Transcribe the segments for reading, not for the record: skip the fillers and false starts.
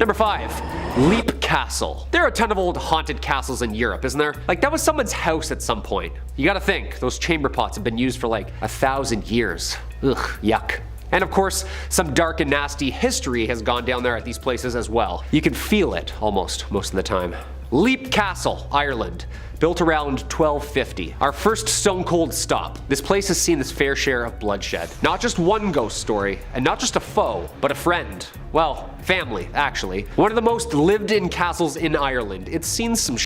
Number 5. Leap Castle. There are a ton of old haunted castles in Europe, isn't there? Like, that was someone's house at some point. You gotta think, those chamber pots have been used for like 1,000 years. Ugh, yuck. And of course, some dark and nasty history has gone down there at these places as well. You can feel it almost most of the time. Leap Castle, Ireland. Built around 1250. Our first stone cold stop. This place has seen its fair share of bloodshed. Not just one ghost story, and not just a foe, but a friend. Well, family, actually. One of the most lived in castles in Ireland. It's seen some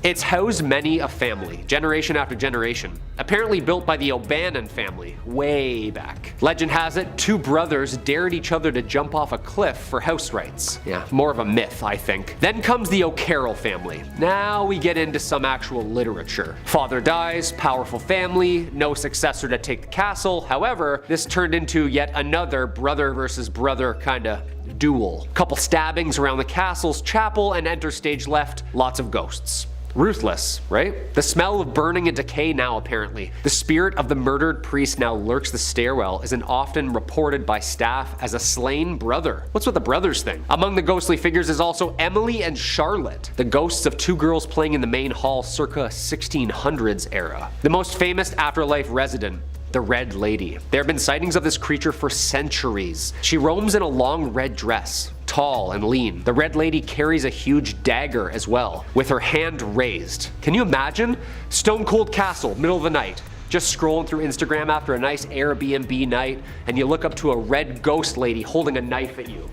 It's housed many a family, generation after generation. Apparently built by the O'Bannon family, way back. Legend has it, 2 brothers dared each other to jump off a cliff for house rights. Yeah, more of a myth, I think. Then comes the O'Carroll family. Now we get into some actual literature. Father dies, powerful family, no successor to take the castle. However, this turned into yet another brother versus brother kinda duel. Couple stabbings around the castle's chapel, and enter stage left, lots of ghosts. Ruthless, right? The smell of burning and decay now apparently. The spirit of the murdered priest now lurks the stairwell, and often reported by staff as a slain brother. What's with the brothers thing? Among the ghostly figures is also Emily and Charlotte, the ghosts of 2 girls playing in the main hall circa 1600s era. The most famous afterlife resident, the Red Lady. There have been sightings of this creature for centuries. She roams in a long red dress, tall and lean. The Red Lady carries a huge dagger as well, with her hand raised. Can you imagine? Stone cold castle, middle of the night. Just scrolling through Instagram after a nice Airbnb night, and you look up to a red ghost lady holding a knife at you.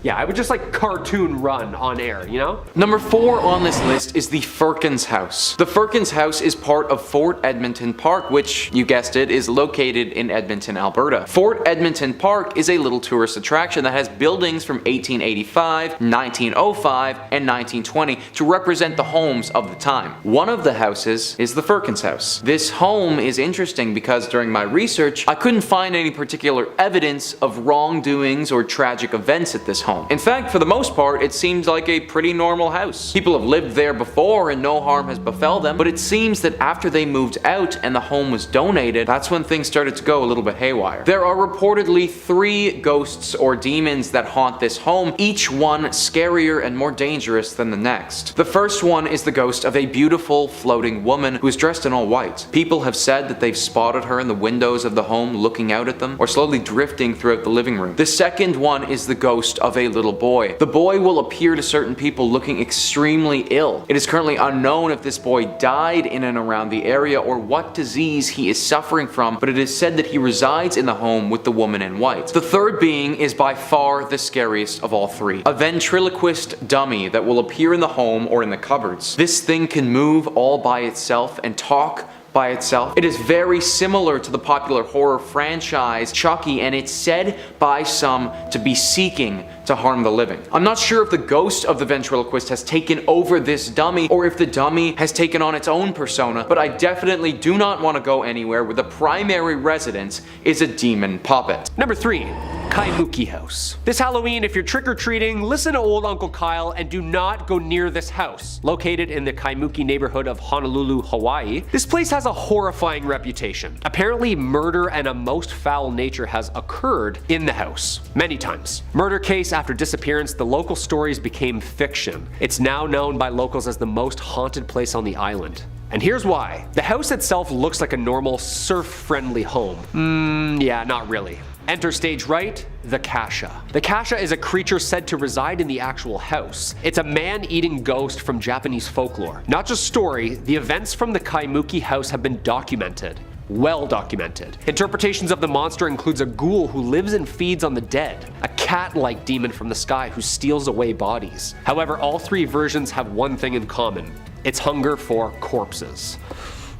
Yeah, I would just like cartoon run on air, you know? Number 4 on this list is the Firkins House. The Firkins House is part of Fort Edmonton Park, which, you guessed it, is located in Edmonton, Alberta. Fort Edmonton Park is a little tourist attraction that has buildings from 1885, 1905, and 1920 to represent the homes of the time. One of the houses is the Firkins House. This home is interesting because during my research, I couldn't find any particular evidence of wrongdoings or tragic events at this home. In fact, for the most part, it seems like a pretty normal house. People have lived there before and no harm has befell them, but it seems that after they moved out and the home was donated, that's when things started to go a little bit haywire. There are reportedly 3 ghosts or demons that haunt this home, each one scarier and more dangerous than the next. The first one is the ghost of a beautiful floating woman who is dressed in all white. People have said that they've spotted her in the windows of the home looking out at them, or slowly drifting throughout the living room. The second one is the ghost of a little boy. The boy will appear to certain people looking extremely ill. It is currently unknown if this boy died in and around the area or what disease he is suffering from, but it is said that he resides in the home with the woman in white. The third being is by far the scariest of all 3. A ventriloquist dummy that will appear in the home or in the cupboards. This thing can move all by itself and talk by itself. It is very similar to the popular horror franchise Chucky, and it's said by some to be seeking to harm the living. I'm not sure if the ghost of the ventriloquist has taken over this dummy or if the dummy has taken on its own persona, but I definitely do not want to go anywhere where the primary residence is a demon puppet. Number 3. Kaimuki House. This Halloween, if you're trick-or-treating, listen to old Uncle Kyle and do not go near this house. Located in the Kaimuki neighborhood of Honolulu, Hawaii, this place has a horrifying reputation. Apparently, murder and a most foul nature has occurred in the house many times. Murder case after disappearance, the local stories became fiction. It's now known by locals as the most haunted place on the island. And here's why. The house itself looks like a normal, surf-friendly home. Yeah, not really. Enter stage right, the Kasha. The Kasha is a creature said to reside in the actual house. It's a man-eating ghost from Japanese folklore. Not just story, the events from the Kaimuki house have been documented. Well documented. Interpretations of the monster includes a ghoul who lives and feeds on the dead, a cat-like demon from the sky who steals away bodies. However, all 3 versions have one thing in common. It's hunger for corpses.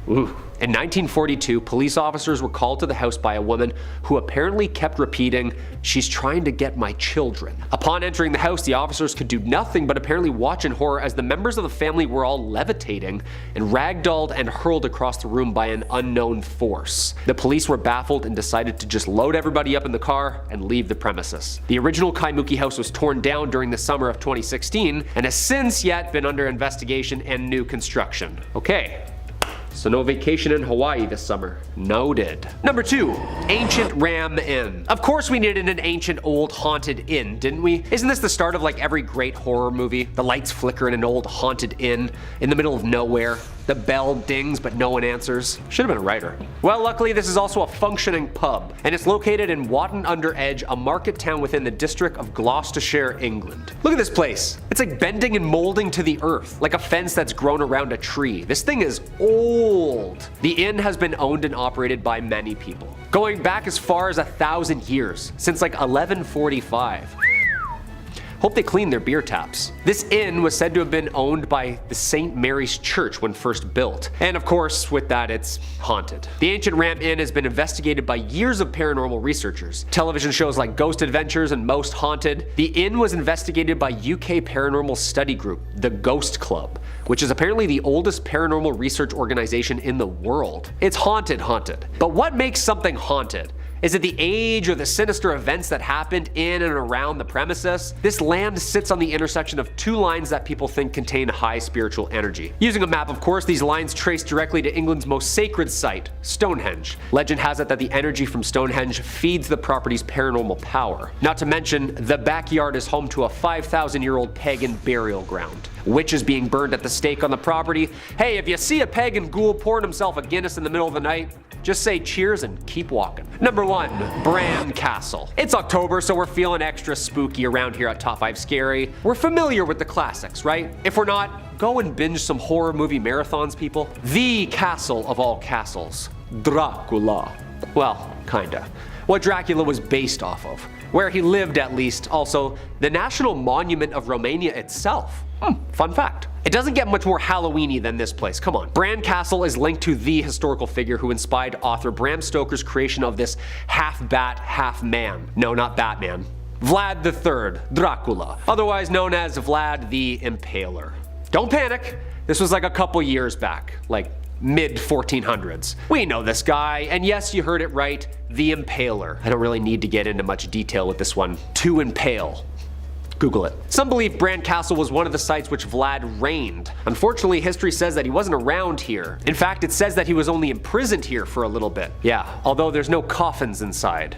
Ooh. In 1942, police officers were called to the house by a woman who apparently kept repeating, "She's trying to get my children." Upon entering the house, the officers could do nothing but apparently watch in horror as the members of the family were all levitating and ragdolled and hurled across the room by an unknown force. The police were baffled and decided to just load everybody up in the car and leave the premises. The original Kaimuki house was torn down during the summer of 2016 and has since yet been under investigation and new construction. Okay. So no vacation in Hawaii this summer. Noted. Number 2, Ancient Ram Inn. Of course we needed an ancient old haunted inn, didn't we? Isn't this the start of like every great horror movie? The lights flicker in an old haunted inn in the middle of nowhere. The bell dings, but no one answers. Should have been a writer. Well, luckily this is also a functioning pub, and it's located in Watton-under-Edge, a market town within the district of Gloucestershire, England. Look at this place. It's like bending and molding to the earth, like a fence that's grown around a tree. This thing is old. The inn has been owned and operated by many people, going back as far as 1,000 years, since like 1145. Hope they clean their beer taps. This inn was said to have been owned by the St. Mary's Church when first built. And of course, with that, it's haunted. The Ancient Ram Inn has been investigated by years of paranormal researchers. Television shows like Ghost Adventures and Most Haunted. The inn was investigated by UK paranormal study group, the Ghost Club, which is apparently the oldest paranormal research organization in the world. It's haunted. But what makes something haunted? Is it the age or the sinister events that happened in and around the premises? This land sits on the intersection of two lines that people think contain high spiritual energy. Using a map, of course, these lines trace directly to England's most sacred site, Stonehenge. Legend has it that the energy from Stonehenge feeds the property's paranormal power. Not to mention, the backyard is home to a 5,000-year-old pagan burial ground. Witches being burned at the stake on the property. Hey, if you see a pagan ghoul pouring himself a Guinness in the middle of the night, just say cheers and keep walking. Number 1, Bran Castle. It's October, so we're feeling extra spooky around here at Top 5 Scary. We're familiar with the classics, right? If we're not, go and binge some horror movie marathons, people. The castle of all castles, Dracula. Well, kinda. What Dracula was based off of. Where he lived, at least. Also, the national monument of Romania itself. Fun fact. It doesn't get much more Halloween-y than this place, come on. Bran Castle is linked to the historical figure who inspired author Bram Stoker's creation of this half-bat, half-man. No, not Batman. Vlad III, Dracula, otherwise known as Vlad the Impaler. Don't panic, this was like a couple years back, like mid-1400s. We know this guy, and yes, you heard it right, the Impaler. I don't really need to get into much detail with this one. To impale. Google it. Some believe Bran Castle was one of the sites which Vlad reigned. Unfortunately, history says that he wasn't around here. In fact, it says that he was only imprisoned here for a little bit. Yeah, although there's no coffins inside.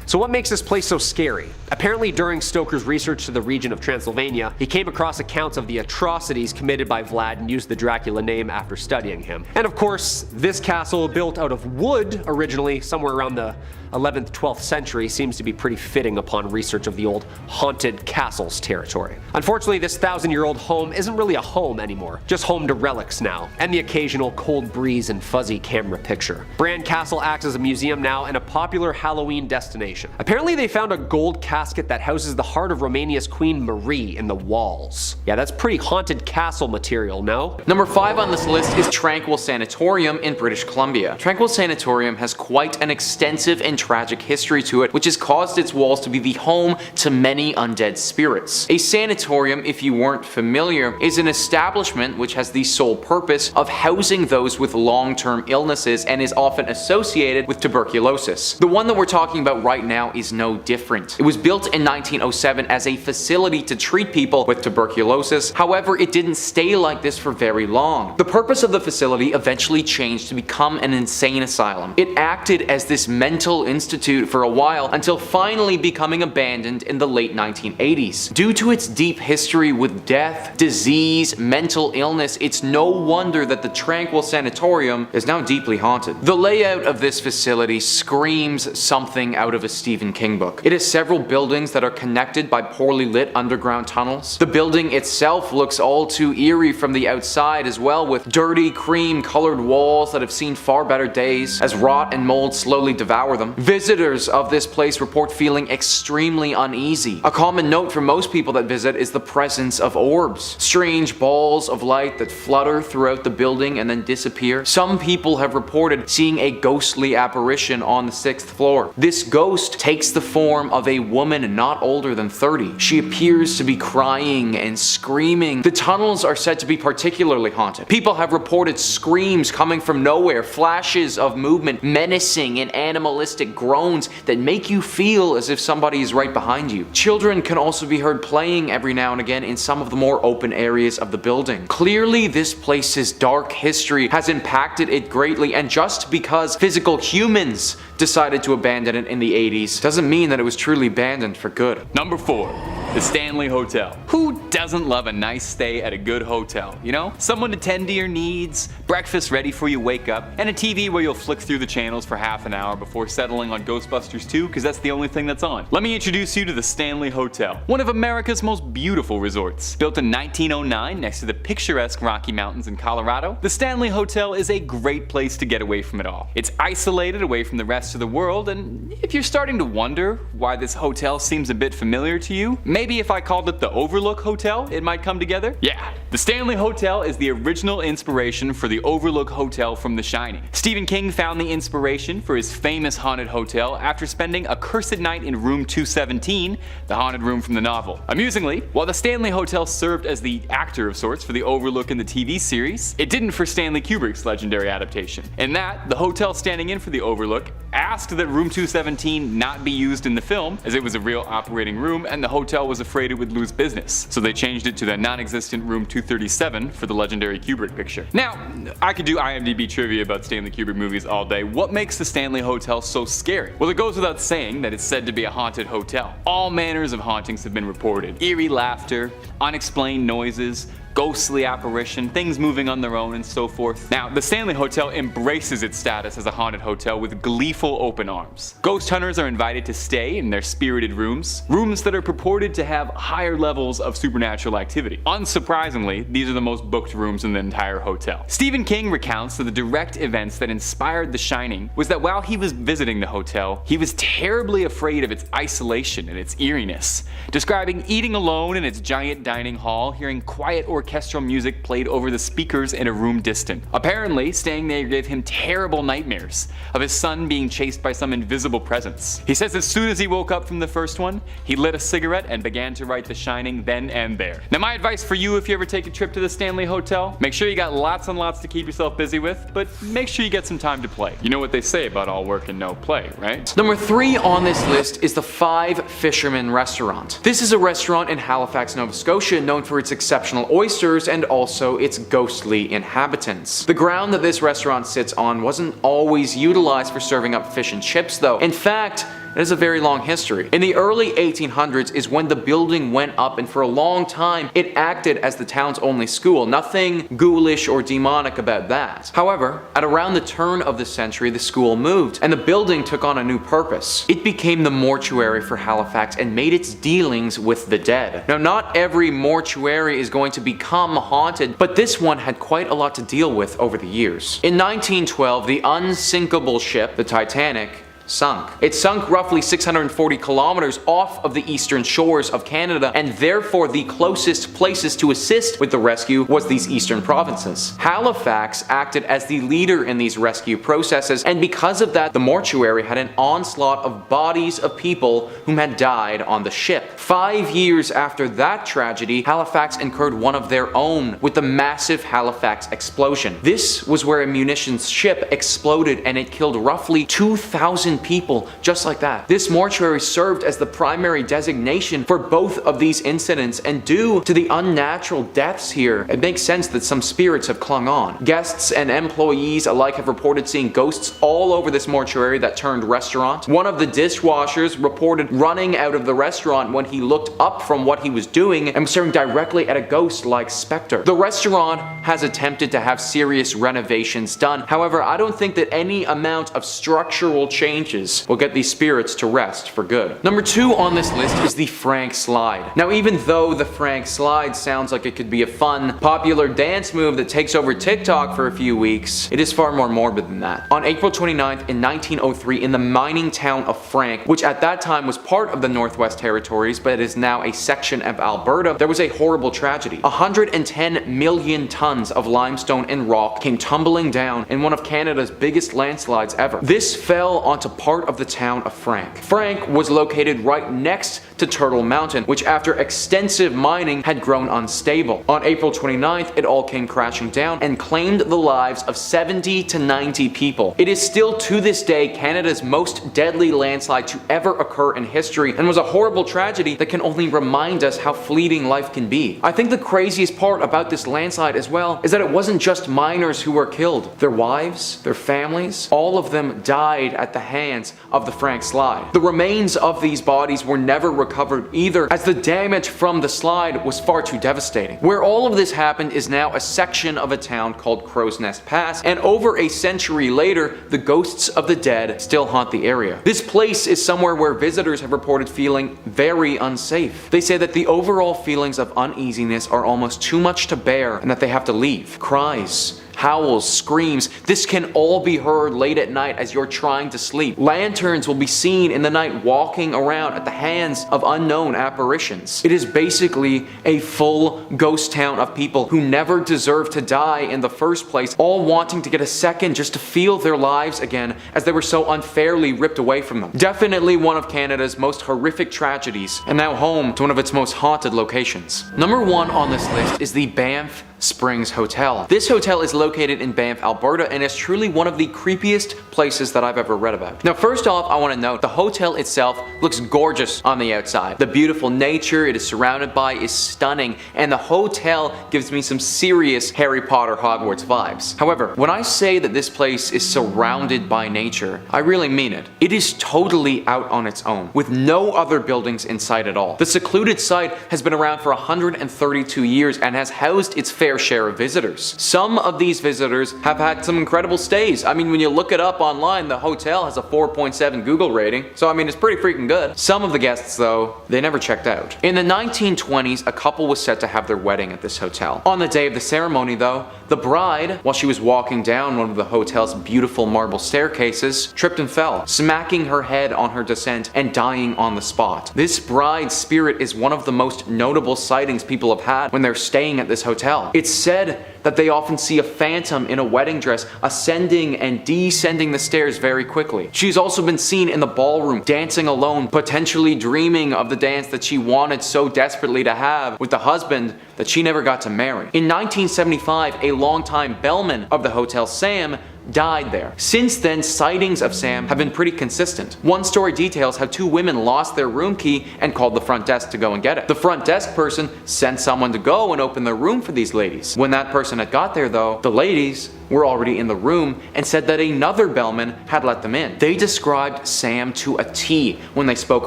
So what makes this place so scary? Apparently during Stoker's research to the region of Transylvania, he came across accounts of the atrocities committed by Vlad and used the Dracula name after studying him. And of course, this castle, built out of wood originally, somewhere around the 11th, 12th century, seems to be pretty fitting upon research of the old haunted castles territory. Unfortunately, this 1,000-year-old home isn't really a home anymore, just home to relics now, and the occasional cold breeze and fuzzy camera picture. Bran Castle acts as a museum now and a popular Halloween destination. Apparently they found a gold casket that houses the heart of Romania's Queen Marie in the walls. Yeah, that's pretty haunted castle material, no? Number 5 on this list is Tranquil Sanatorium in British Columbia. Tranquil Sanatorium has quite an extensive and tragic history to it, which has caused its walls to be the home to many undead spirits. A sanatorium, if you weren't familiar, is an establishment which has the sole purpose of housing those with long-term illnesses and is often associated with tuberculosis. The one that we're talking about right now is no different. It was built in 1907 as a facility to treat people with tuberculosis. However, it didn't stay like this for very long. The purpose of the facility eventually changed to become an insane asylum. It acted as this mental institute for a while until finally becoming abandoned in the late 1980s. Due to its deep history with death, disease, mental illness, it's no wonder that the Tranquil Sanatorium is now deeply haunted. The layout of this facility screams something out of a Stephen King book. It has several buildings that are connected by poorly lit underground tunnels. The building itself looks all too eerie from the outside as well, with dirty cream colored walls that have seen far better days as rot and mold slowly devour them. Visitors of this place report feeling extremely uneasy. A common note for most people that visit is the presence of orbs, strange balls of light that flutter throughout the building and then disappear. Some people have reported seeing a ghostly apparition on the 6th floor. This This ghost takes the form of a woman not older than 30. She appears to be crying and screaming. The tunnels are said to be particularly haunted. People have reported screams coming from nowhere, flashes of movement, menacing and animalistic groans that make you feel as if somebody is right behind you. Children can also be heard playing every now and again in some of the more open areas of the building. Clearly, this place's dark history has impacted it greatly, and just because physical humans decided to abandon it in the 80s doesn't mean that it was truly abandoned for good. Number 4. The Stanley Hotel. Who doesn't love a nice stay at a good hotel, you know? Someone to tend to your needs, breakfast ready for you wake up, and a TV where you'll flick through the channels for half an hour before settling on Ghostbusters 2 because that's the only thing that's on. Let me introduce you to the Stanley Hotel, one of America's most beautiful resorts. Built in 1909 next to the picturesque Rocky Mountains in Colorado, the Stanley Hotel is a great place to get away from it all. It's isolated away from the rest of the world, and if you're starting to wonder why this hotel seems a bit familiar to you, maybe if I called it the Overlook Hotel, it might come together? Yeah, the Stanley Hotel is the original inspiration for the Overlook Hotel from The Shining. Stephen King found the inspiration for his famous haunted hotel after spending a cursed night in room 217, the haunted room from the novel. Amusingly, while the Stanley Hotel served as the actor of sorts for the Overlook in the TV series, it didn't for Stanley Kubrick's legendary adaptation. In that, the hotel standing in for the Overlook asked that room 217 not be used in the film, as it was a real operating room and the hotel was afraid it would lose business, so they changed it to the non-existent room 237 for the legendary Kubrick picture. Now, I could do IMDb trivia about Stanley Kubrick movies all day. What makes the Stanley Hotel so scary? Well, it goes without saying that it's said to be a haunted hotel. All manners of hauntings have been reported. Eerie laughter, unexplained noises, ghostly apparition, things moving on their own, and so forth. Now, the Stanley Hotel embraces its status as a haunted hotel with gleeful open arms. Ghost hunters are invited to stay in their spirited rooms, rooms that are purported to have higher levels of supernatural activity. Unsurprisingly, these are the most booked rooms in the entire hotel. Stephen King recounts that the direct events that inspired The Shining was that while he was visiting the hotel, he was terribly afraid of its isolation and its eeriness, describing eating alone in its giant dining hall, hearing quiet orchestral music played over the speakers in a room distant. Apparently, staying there gave him terrible nightmares of his son being chased by some invisible presence. He says as soon as he woke up from the first one, he lit a cigarette and began to write The Shining then and there. Now, my advice for you if you ever take a trip to the Stanley Hotel, make sure you got lots and lots to keep yourself busy with, but make sure you get some time to play. You know what they say about all work and no play, right? Number 3 on this list is the Five Fishermen restaurant. This is a restaurant in Halifax, Nova Scotia, known for its exceptional oysters and also its ghostly inhabitants. The ground that this restaurant sits on wasn't always utilized for serving up fish and chips though. In fact, it has a very long history. In the early 1800s is when the building went up, and for a long time it acted as the town's only school. Nothing ghoulish or demonic about that. However, at around the turn of the century, the school moved and the building took on a new purpose. It became the mortuary for Halifax and made its dealings with the dead. Now, not every mortuary is going to become haunted, but this one had quite a lot to deal with over the years. In 1912, the unsinkable ship, the Titanic, sunk. It sunk roughly 640 kilometers off of the eastern shores of Canada, and therefore the closest places to assist with the rescue was these eastern provinces. Halifax acted as the leader in these rescue processes, and because of that, the mortuary had an onslaught of bodies of people whom had died on the ship. 5 years after that tragedy, Halifax incurred one of their own with the massive Halifax explosion. This was where a munitions ship exploded and it killed roughly 2,000 people just like that. This mortuary served as the primary designation for both of these incidents, and due to the unnatural deaths here, it makes sense that some spirits have clung on. Guests and employees alike have reported seeing ghosts all over this mortuary that turned restaurant. One of the dishwashers reported running out of the restaurant when he looked up from what he was doing and was staring directly at a ghost-like specter. The restaurant has attempted to have serious renovations done. However, I don't think that any amount of structural change will get these spirits to rest for good. Number 2 on this list is the Frank Slide. Now, even though the Frank Slide sounds like it could be a fun, popular dance move that takes over TikTok for a few weeks, it is far more morbid than that. On April 29th in 1903, in the mining town of Frank, which at that time was part of the Northwest Territories, but it is now a section of Alberta, there was a horrible tragedy. 110 million tons of limestone and rock came tumbling down in one of Canada's biggest landslides ever. This fell onto part of the town of Frank. Frank was located right next to Turtle Mountain, which after extensive mining had grown unstable. On April 29th, it all came crashing down and claimed the lives of 70 to 90 people. It is still to this day Canada's most deadly landslide to ever occur in history, and was a horrible tragedy that can only remind us how fleeting life can be. I think the craziest part about this landslide as well is that it wasn't just miners who were killed. Their wives, their families, all of them died at the hands of the Frank slide. The remains of these bodies were never recovered either, as the damage from the slide was far too devastating. Where all of this happened is now a section of a town called Crow's Nest Pass, and over a century later, the ghosts of the dead still haunt the area. This place is somewhere where visitors have reported feeling very unsafe. They say that the overall feelings of uneasiness are almost too much to bear and that they have to leave. Cries, howls, screams, this can all be heard late at night as you're trying to sleep. Lanterns will be seen in the night walking around at the hands of unknown apparitions. It is basically a full ghost town of people who never deserved to die in the first place, all wanting to get a second just to feel their lives again as they were so unfairly ripped away from them. Definitely one of Canada's most horrific tragedies, and now home to one of its most haunted locations. Number 1 on this list is the Banff Springs Hotel. This hotel is located in Banff, Alberta, and is truly one of the creepiest places that I've ever read about. Now, first off, I want to note the hotel itself looks gorgeous on the outside. The beautiful nature it is surrounded by is stunning, and the hotel gives me some serious Harry Potter Hogwarts vibes. However, when I say that this place is surrounded by nature, I really mean it. It is totally out on its own, with no other buildings in sight at all. The secluded site has been around for 132 years and has housed its fair share of visitors. Some of these visitors have had some incredible stays. I mean, when you look it up online, the hotel has a 4.7 Google rating, so I mean, it's pretty freaking good. Some of the guests, though, they never checked out. In the 1920s, a couple was set to have their wedding at this hotel. On the day of the ceremony, though, the bride, while she was walking down one of the hotel's beautiful marble staircases, tripped and fell, smacking her head on her descent and dying on the spot. This bride's spirit is one of the most notable sightings people have had when they're staying at this hotel. It's said that they often see a phantom in a wedding dress ascending and descending the stairs very quickly. She's also been seen in the ballroom dancing alone, potentially dreaming of the dance that she wanted so desperately to have with the husband that she never got to marry. In 1975, a longtime bellman of the hotel, Sam, died there. Since then, sightings of Sam have been pretty consistent. One story details how 2 women lost their room key and called the front desk to go and get it. The front desk person sent someone to go and open their room for these ladies. When that person had got there, though, the ladies were already in the room and said that another bellman had let them in. They described Sam to a T when they spoke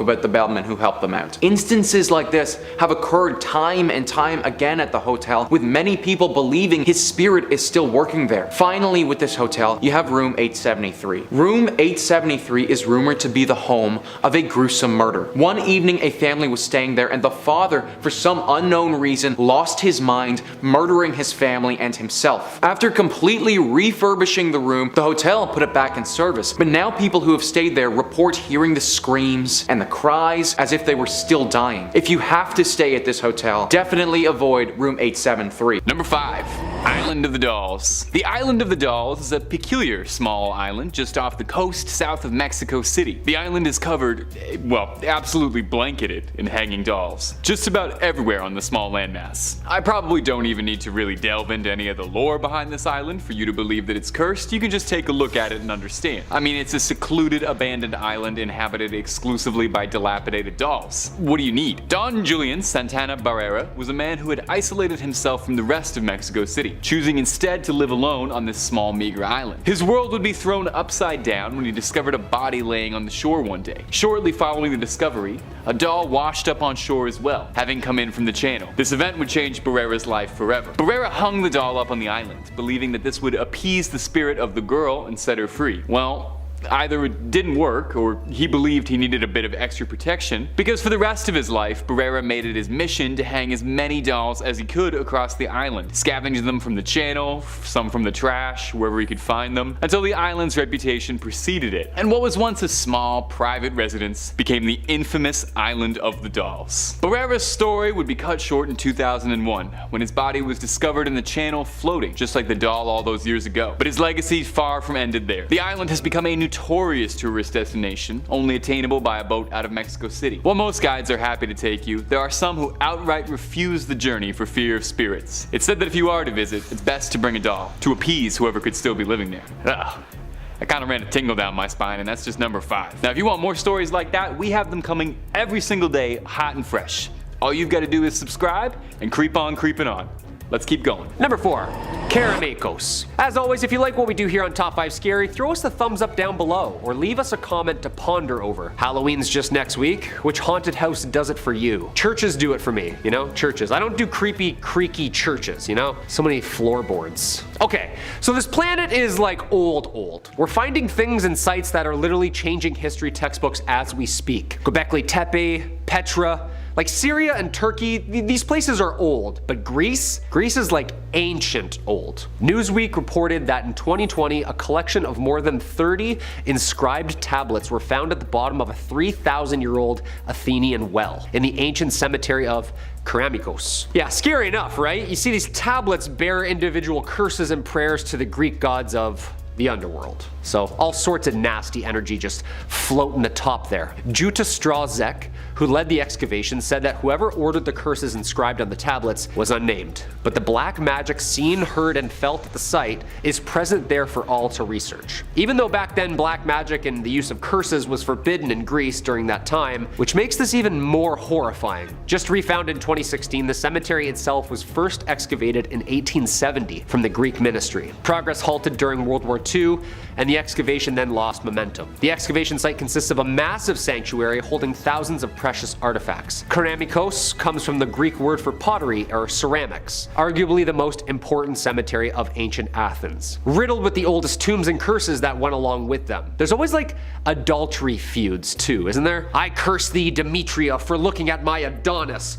about the bellman who helped them out. Instances like this have occurred time and time again at the hotel, with many people believing his spirit is still working there. Finally, with this hotel, you have room 873. Room 873 is rumored to be the home of a gruesome murder. One evening, a family was staying there, and the father, for some unknown reason, lost his mind, murdering his family and himself. After completely refurbishing the room, the hotel put it back in service, but now people who have stayed there report hearing the screams and the cries as if they were still dying. If you have to stay at this hotel, definitely avoid room 873. Number 5. Island of the Dolls. The Island of the Dolls is a peculiar small island just off the coast south of Mexico City. The island is covered, well, absolutely blanketed in hanging dolls, just about everywhere on the small landmass. I probably don't even need to really delve into any of the lore behind this island for you to believe that it's cursed. You can just take a look at it and understand. I mean, it's a secluded, abandoned island inhabited exclusively by dilapidated dolls. What do you need? Don Julian Santana Barrera was a man who had isolated himself from the rest of Mexico City, choosing instead to live alone on this small, meager island. His world would be thrown upside down when he discovered a body laying on the shore one day. Shortly following the discovery, a doll washed up on shore as well, having come in from the channel. This event would change Barrera's life forever. Barrera hung the doll up on the island, believing that this would appease the spirit of the girl and set her free. Well, either it didn't work, or he believed he needed a bit of extra protection, because for the rest of his life, Barrera made it his mission to hang as many dolls as he could across the island, scavenging them from the channel, some from the trash, wherever he could find them, until the island's reputation preceded it, and what was once a small, private residence became the infamous Island of the Dolls. Barrera's story would be cut short in 2001, when his body was discovered in the channel floating, just like the doll all those years ago. But his legacy far from ended there. The island has become a notorious tourist destination, only attainable by a boat out of Mexico City. While most guides are happy to take you, there are some who outright refuse the journey for fear of spirits. It's said that if you are to visit, it's best to bring a doll, to appease whoever could still be living there. Ugh. I kinda ran a tingle down my spine, and that's just number 5. Now if you want more stories like that, we have them coming every single day, hot and fresh. All you've gotta do is subscribe and creep on creeping on. Let's keep going. Number 4, Karamakos. As always, if you like what we do here on Top 5 Scary, throw us a thumbs up down below or leave us a comment to ponder over. Halloween's just next week. Which haunted house does it for you? Churches do it for me, you know? Churches. I don't do creepy, creaky churches, you know? So many floorboards. Okay, so this planet is like old. We're finding things and sites that are literally changing history textbooks as we speak. Göbekli Tepe, Petra, like Syria and Turkey, these places are old, but Greece is like ancient old. Newsweek reported that in 2020, a collection of more than 30 inscribed tablets were found at the bottom of a 3,000-year-old Athenian well in the ancient cemetery of Karamakos. Yeah, scary enough, right? You see, these tablets bear individual curses and prayers to the Greek gods of the underworld. So all sorts of nasty energy just floating atop there. Juta Strazek, who led the excavation, said that whoever ordered the curses inscribed on the tablets was unnamed, but the black magic seen, heard, and felt at the site is present there for all to research. Even though back then black magic and the use of curses was forbidden in Greece during that time, which makes this even more horrifying. Just refound in 2016, the cemetery itself was first excavated in 1870 from the Greek ministry. Progress halted during World War II, and the excavation then lost momentum. The excavation site consists of a massive sanctuary holding thousands of precious artifacts. Karamakos comes from the Greek word for pottery or ceramics, arguably the most important cemetery of ancient Athens, riddled with the oldest tombs and curses that went along with them. There's always like adultery feuds too, isn't there? I curse thee, Demetria, for looking at my Adonis.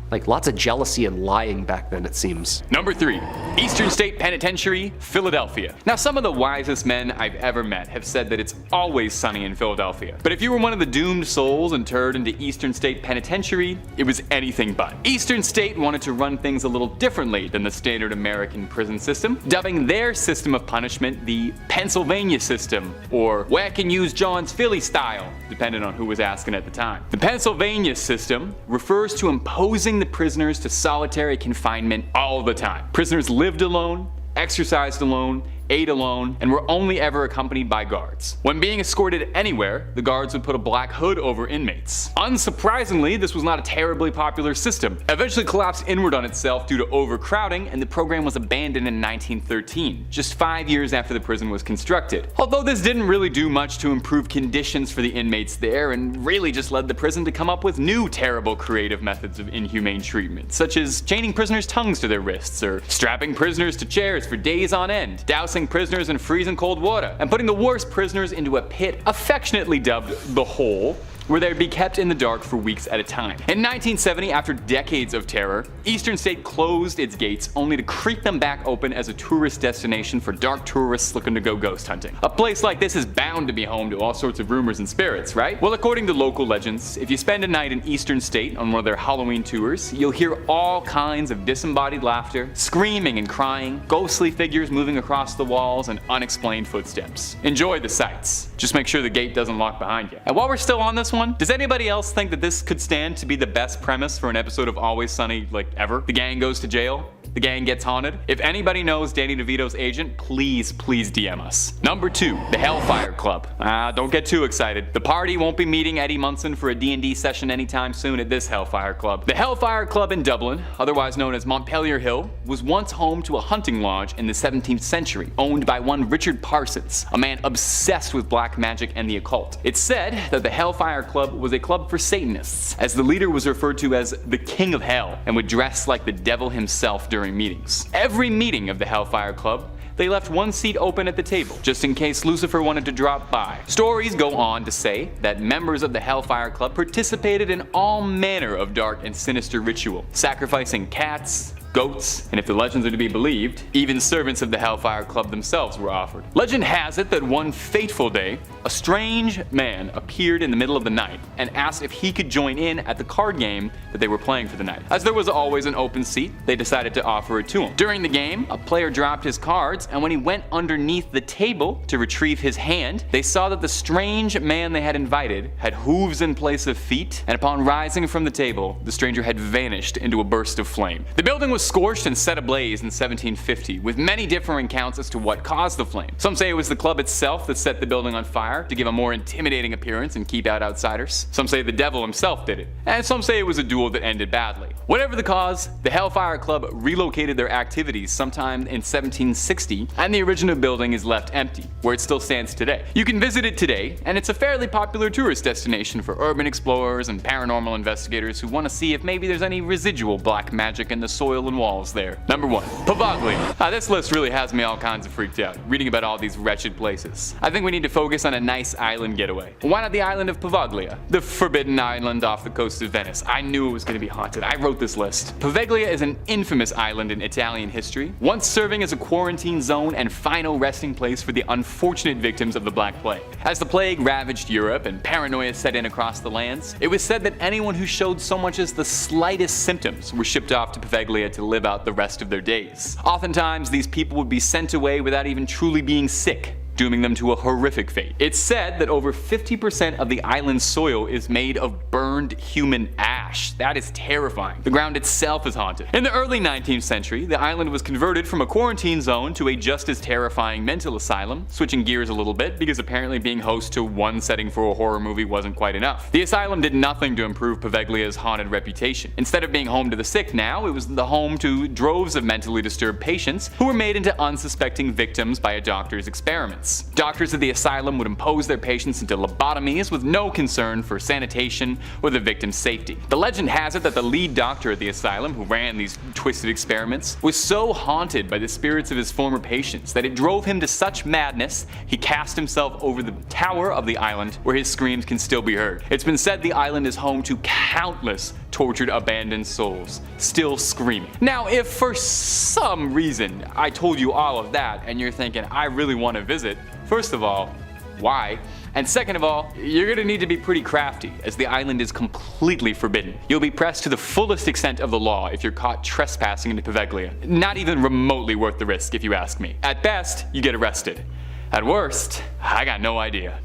Like lots of jealousy and lying back then, it seems. Number 3, Eastern State Penitentiary, Philadelphia. Now some of the wisest men I've ever met have said that it's always sunny in Philadelphia. But if you were one of the doomed souls interred into Eastern State Penitentiary, it was anything but. Eastern State wanted to run things a little differently than the standard American prison system, dubbing their system of punishment the Pennsylvania system, or whack and use John's Philly style, depending on who was asking at the time. The Pennsylvania system refers to imposing the prisoners to solitary confinement all the time. Prisoners lived alone, exercised alone, ate alone, and were only ever accompanied by guards. When being escorted anywhere, the guards would put a black hood over inmates. Unsurprisingly, this was not a terribly popular system. It eventually collapsed inward on itself due to overcrowding, and the program was abandoned in 1913, just 5 years after the prison was constructed. Although this didn't really do much to improve conditions for the inmates there, and really just led the prison to come up with new terrible creative methods of inhumane treatment, such as chaining prisoners' tongues to their wrists, or strapping prisoners to chairs for days on end, dousing prisoners in freezing cold water, and putting the worst prisoners into a pit affectionately dubbed the Hole, where they'd be kept in the dark for weeks at a time. In 1970, after decades of terror, Eastern State closed its gates only to creep them back open as a tourist destination for dark tourists looking to go ghost hunting. A place like this is bound to be home to all sorts of rumors and spirits, right? Well, according to local legends, if you spend a night in Eastern State on one of their Halloween tours, you'll hear all kinds of disembodied laughter, screaming and crying, ghostly figures moving across the walls, and unexplained footsteps. Enjoy the sights. Just make sure the gate doesn't lock behind you. And while we're still on this one, does anybody else think that this could stand to be the best premise for an episode of Always Sunny, like, ever? The gang goes to jail, the gang gets haunted. If anybody knows Danny DeVito's agent, please DM us. Number 2, the Hellfire Club. Don't get too excited. The party won't be meeting Eddie Munson for a D&D session anytime soon at this Hellfire Club. The Hellfire Club in Dublin, otherwise known as Montpelier Hill, was once home to a hunting lodge in the 17th century, owned by one Richard Parsons, a man obsessed with black magic and the occult. It's said that the Hellfire Club was a club for Satanists, as the leader was referred to as the King of Hell and would dress like the devil himself during meetings. Every meeting of the Hellfire Club, they left one seat open at the table, just in case Lucifer wanted to drop by. Stories go on to say that members of the Hellfire Club participated in all manner of dark and sinister ritual, sacrificing cats, goats, and if the legends are to be believed, even servants of the Hellfire Club themselves were offered. Legend has it that one fateful day, a strange man appeared in the middle of the night and asked if he could join in at the card game that they were playing for the night. As there was always an open seat, they decided to offer it to him. During the game, a player dropped his cards, and when he went underneath the table to retrieve his hand, they saw that the strange man they had invited had hooves in place of feet, and upon rising from the table, the stranger had vanished into a burst of flame. The building was scorched and set ablaze in 1750, with many differing accounts as to what caused the flame. Some say it was the club itself that set the building on fire to give a more intimidating appearance and keep out outsiders. Some say the devil himself did it, and some say it was a duel that ended badly. Whatever the cause, the Hellfire Club relocated their activities sometime in 1760, and the original building is left empty, where it still stands today. You can visit it today, and it's a fairly popular tourist destination for urban explorers and paranormal investigators who want to see if maybe there's any residual black magic in the soil and walls there. Number 1. Pavaglia. This list really has me all kinds of freaked out, reading about all these wretched places. I think we need to focus on a nice island getaway. Why not the island of Pavaglia? The forbidden island off the coast of Venice. I knew it was going to be haunted. I wrote this list. Pavaglia is an infamous island in Italian history, once serving as a quarantine zone and final resting place for the unfortunate victims of the Black Plague. As the plague ravaged Europe and paranoia set in across the lands, it was said that anyone who showed so much as the slightest symptoms were shipped off to Pavaglia to live out the rest of their days. Oftentimes, these people would be sent away without even truly being sick, dooming them to a horrific fate. It's said that over 50% of the island's soil is made of burned human ash. That is terrifying. The ground itself is haunted. In the early 19th century, the island was converted from a quarantine zone to a just as terrifying mental asylum, switching gears a little bit because apparently being host to one setting for a horror movie wasn't quite enough. The asylum did nothing to improve Pavaglia's haunted reputation. Instead of being home to the sick now, it was the home to droves of mentally disturbed patients who were made into unsuspecting victims by a doctor's experiments. Doctors at the asylum would impose their patients into lobotomies with no concern for sanitation or the victim's safety. The legend has it that the lead doctor at the asylum, who ran these twisted experiments, was so haunted by the spirits of his former patients that it drove him to such madness he cast himself over the tower of the island where his screams can still be heard. It's been said the island is home to countless tortured abandoned souls, still screaming. Now, if for some reason I told you all of that and you're thinking, I really want to visit, first of all, why? And second of all, you're gonna need to be pretty crafty, as the island is completely forbidden. You'll be pressed to the fullest extent of the law if you're caught trespassing into Pavaglia. Not even remotely worth the risk, if you ask me. At best, you get arrested. At worst, I got no idea.